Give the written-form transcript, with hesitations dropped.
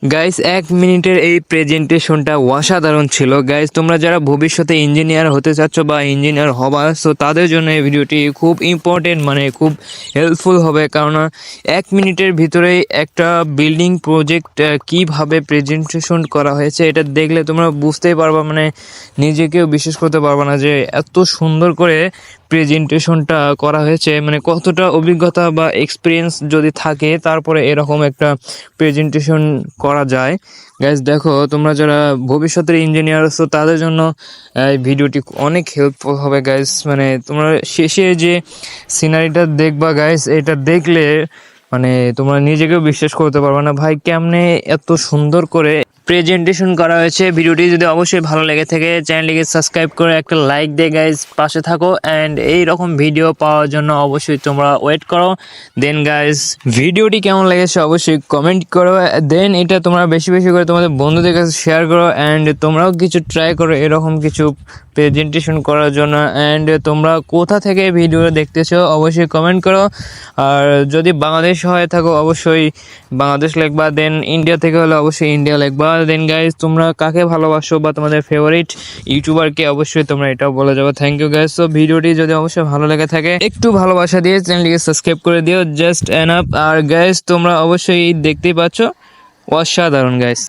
Guys 1 মিনিটের এই প্রেজেন্টেশনটা অসাধারণ ছিল। গাইস তোমরা যারা ভবিষ্যতে ইঞ্জিনিয়ার হতে চাচ্ছ বা ইঞ্জিনিয়ার হবা, সো তাদের জন্য এই ভিডিওটি খুব ইম্পর্টেন্ট, মানে খুব হেল্পফুল হবে। কারণ 1 মিনিটের ভিতরেই একটা বিল্ডিং প্রজেক্ট কিভাবে প্রেজেন্টেশন করা হয়েছে এটা দেখলে তোমরা বুঝতেই পারবা, মানে নিজেকেও বিশ্বাস করতে পারবা না যে এত সুন্দর করে প্রেজেন্টেশনটা করা হয়েছে। মানে কতটা অভিজ্ঞতা বা এক্সপিরিয়েন্স যদি থাকে তারপরে এরকম একটা প্রেজেন্টেশন করা যায়। গাইজ দেখো, তোমরা যারা ভবিষ্যতের ইঞ্জিনিয়ার আছো তাদের জন্য এই ভিডিওটি অনেক হেল্পফুল হবে গাইজ। মানে তোমরা শেষে যে সিনারিটা দেখবা গাইজ, এটা দেখলে মানে তোমরা নিজেকেও বিশ্বাস করতে পারবে না ভাই কেমনে এত সুন্দর করে প্রেজেন্টেশন করা হয়েছে। ভিডিওটি যদি অবশ্যই ভালো লেগে থাকে চ্যানেলটিকে সাবস্ক্রাইব করে একটা লাইক দিয়ে গাইজ পাশে থাকো, অ্যান্ড এই রকম ভিডিও পাওয়ার জন্য অবশ্যই তোমরা ওয়েট করো। দেন গাইজ ভিডিওটি কেমন লেগেছে অবশ্যই কমেন্ট করো, দেন এটা তোমরা বেশি বেশি করে তোমাদের বন্ধুদের কাছে শেয়ার করো, অ্যান্ড তোমরাও কিছু ট্রাই করো এরকম কিছু প্রেজেন্টেশন করার জন্য। অ্যান্ড তোমরা কোথা থেকে ভিডিও দেখতেছো অবশ্যই কমেন্ট করো। আর যদি বাংলাদেশ হয়ে থাকো অবশ্যই বাংলাদেশ লিখবা, দেন ইন্ডিয়া থেকে হলে অবশ্যই ইন্ডিয়া লিখবা। দেন গাইজ তোমরা কাকে ভালোবাসো বা তোমাদের ফেভারিট ইউটিউবারকে অবশ্যই তোমরা এটাও বলে যাবো। Thank you guys. তো ভিডিওটি যদি অবশ্যই ভালো লেগে থাকে একটু ভালোবাসা দিয়ে চ্যানেলটিকে সাবস্ক্রাইব করে দিও, জাস্ট এনাফ। আর গাইজ তোমরা অবশ্যই দেখতেই পাচ্ছ অসাধারণ গাইজ।